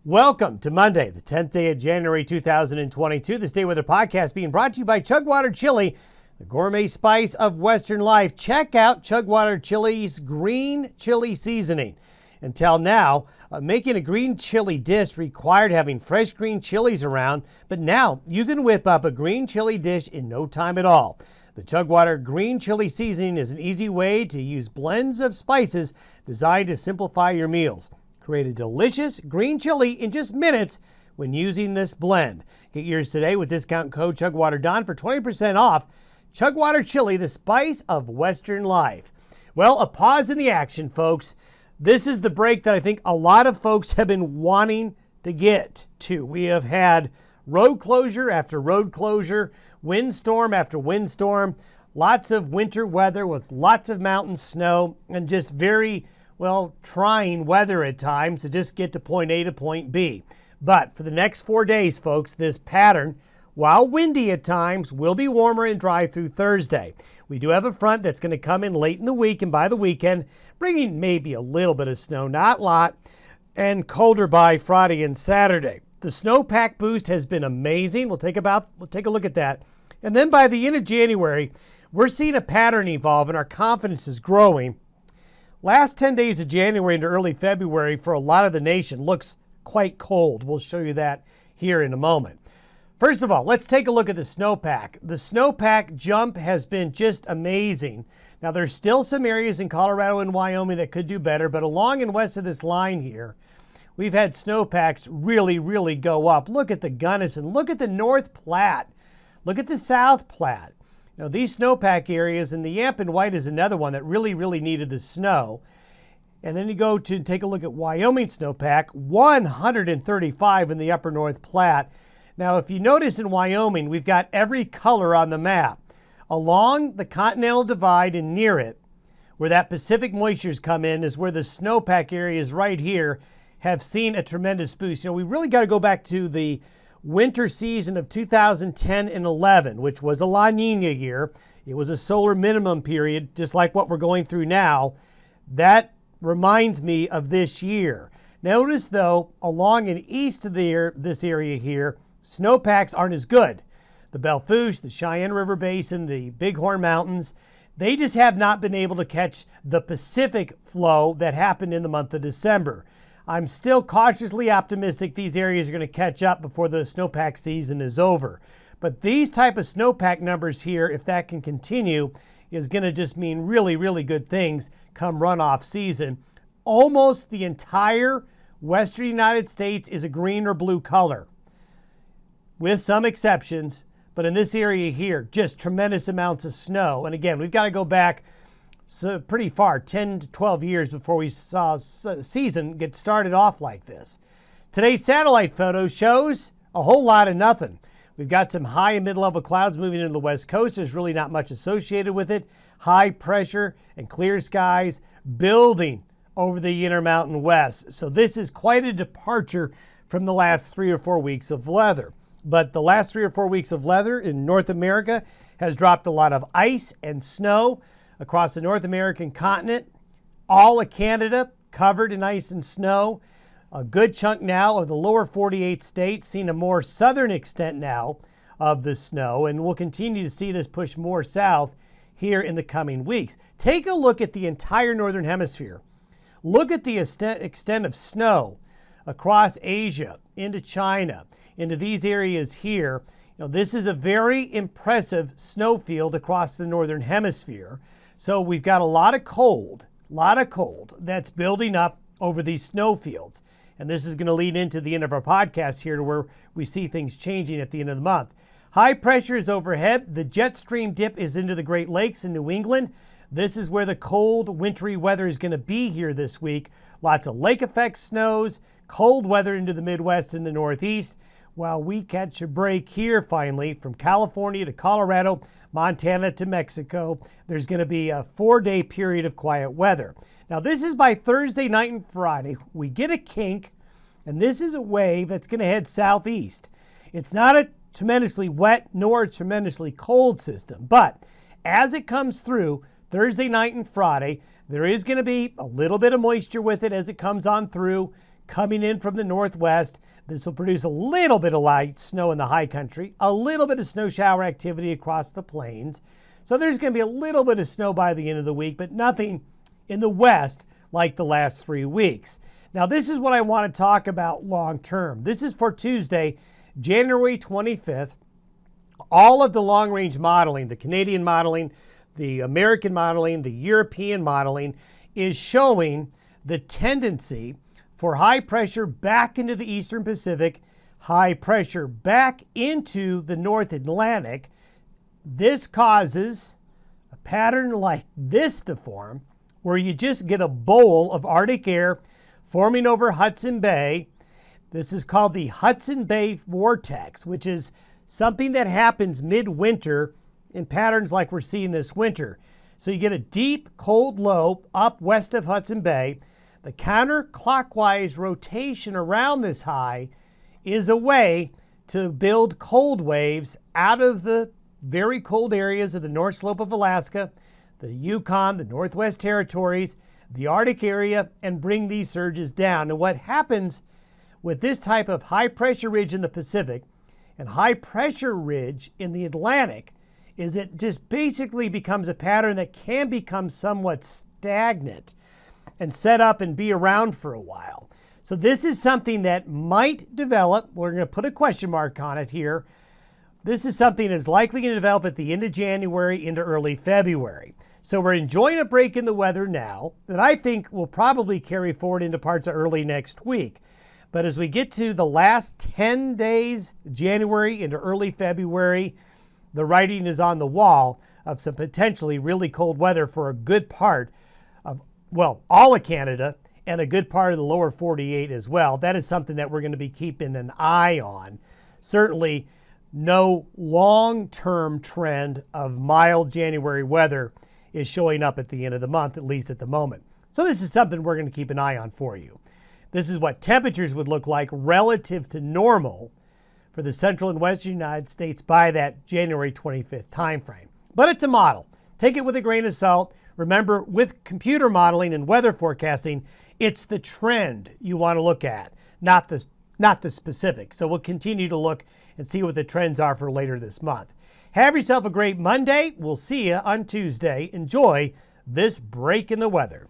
Welcome to Monday, the 10th day of January 2022. This Day Weather Podcast being brought to you by Chugwater Chili, the gourmet spice of Western life. Check out Chugwater Chili's green chili seasoning. Until now, making a green chili dish required having fresh green chilies around, but now you can whip up a green chili dish in no time at all. The Chugwater green chili seasoning is an easy way to use blends of spices designed to simplify your meals. Create a delicious green chili in just minutes when using this blend. Get yours today with discount code ChugwaterDon for 20% off. Chugwater Chili, the spice of Western life. Well, a pause in the action, folks. This is the break that I think a lot of folks have been wanting to get to. We have had road closure after road closure, windstorm after windstorm, lots of winter weather with lots of mountain snow, and just very trying weather at times to just get to point A to point B. But for the next 4 days, folks, this pattern, while windy at times, will be warmer and dry through Thursday. We do have a front that's going to come in late in the week and by the weekend, bringing maybe a little bit of snow, not a lot, and colder by Friday and Saturday. The snowpack boost has been amazing. We'll take a look at that. And then by the end of January, we're seeing a pattern evolve and our confidence is growing. Last 10 days of January into early February for a lot of the nation looks quite cold. We'll show you that here in a moment. First of all, let's take a look at the snowpack. The snowpack jump has been just amazing. Now, there's still some areas in Colorado and Wyoming that could do better, but along and west of this line here, we've had snowpacks really go up. Look at the Gunnison. Look at the North Platte. Look at the South Platte. Now, these snowpack areas, and the Yamp White is another one that really needed the snow. And then you go to take a look at Wyoming snowpack, 135 in the upper North Platte. Now, if you notice in Wyoming, we've got every color on the map. Along the Continental Divide and near it, where that Pacific moistures come in, is where the snowpack areas right here have seen a tremendous boost. You know, we really got to go back to the winter season of 2010 and 11, which was a La Nina year. It was a solar minimum period, just like what we're going through now. That reminds me of this year. Notice, though, along and east of this area here, snowpacks aren't as good. The Belle Fourche, the Cheyenne River Basin, the Bighorn Mountains, they just have not been able to catch the Pacific flow that happened in the month of December. I'm still cautiously optimistic these areas are going to catch up before the snowpack season is over. But these type of snowpack numbers here, if that can continue, is going to just mean really good things come runoff season. Almost the entire western United States is a green or blue color, with some exceptions. But in this area here, just tremendous amounts of snow. And again, we've got to go back pretty far, 10 to 12 years before we saw a season get started off like this. Today's satellite photo shows a whole lot of nothing. We've got some high and mid-level clouds moving into the west coast. There's really not much associated with it. High pressure and clear skies building over the Intermountain West. So this is quite a departure from the last 3 or 4 weeks of weather. But the last 3 or 4 weeks of weather in North America has dropped a lot of ice and snow across the North American continent. All of Canada covered in ice and snow. A good chunk now of the lower 48 states seeing a more southern extent now of the snow, and we'll continue to see this push more south here in the coming weeks. Take a look at the entire northern hemisphere. Look at the extent of snow across Asia, into China, into these areas here. You know, this is a very impressive snow field across the northern hemisphere. So we've got a lot of cold that's building up over these snow fields. And this is going to lead into the end of our podcast here to where we see things changing at the end of the month. High pressure is overhead. The jet stream dip is into the Great Lakes in New England. This is where the cold, wintry weather is going to be here this week. Lots of lake effect snows, cold weather into the Midwest and the Northeast, while we catch a break here finally from California to Colorado, Montana to Mexico. There's going to be a 4-day period of quiet weather. Now, this is by Thursday night and Friday. We get a kink, and this is a wave that's going to head southeast. It's not a tremendously wet nor a tremendously cold system, but as it comes through Thursday night and Friday, there is going to be a little bit of moisture with it as it comes on through. coming in from the northwest. This will produce a little bit of light snow in the high country, a little bit of snow shower activity across the plains. So there's going to be a little bit of snow by the end of the week, but nothing in the west like the last 3 weeks. Now, this is what I want to talk about long term. This is for Tuesday, January 25th. All of the long-range modeling, the Canadian modeling, the American modeling, the European modeling, is showing the tendency for high pressure back into the eastern Pacific, high pressure back into the North Atlantic. This causes a pattern like this to form, where you just get a bowl of Arctic air forming over Hudson Bay. This is called the Hudson Bay Vortex, which is something that happens midwinter in patterns like we're seeing this winter. So you get a deep, cold low up west of Hudson Bay. The counterclockwise rotation around this high is a way to build cold waves out of the very cold areas of the North Slope of Alaska, the Yukon, the Northwest Territories, the Arctic area, and bring these surges down. And what happens with this type of high pressure ridge in the Pacific and high pressure ridge in the Atlantic is it just basically becomes a pattern that can become somewhat stagnant and set up and be around for a while. So this is something that might develop. We're going to put a question mark on it here. This is something that's likely to develop at the end of January into early February. So we're enjoying a break in the weather now that I think will probably carry forward into parts of early next week. But as we get to the last 10 days, January into early February, the writing is on the wall of some potentially really cold weather for a good part of, well, all of Canada and a good part of the lower 48 as well. That is something that we're going to be keeping an eye on. Certainly no long-term trend of mild January weather is showing up at the end of the month, at least at the moment. So this is something we're going to keep an eye on for you. This is what temperatures would look like relative to normal for the central and western United States by that January 25th timeframe. But it's a model. Take it with a grain of salt. Remember, with computer modeling and weather forecasting, it's the trend you want to look at, not the specific. So we'll continue to look and see what the trends are for later this month. Have yourself a great Monday. We'll see you on Tuesday. Enjoy this break in the weather.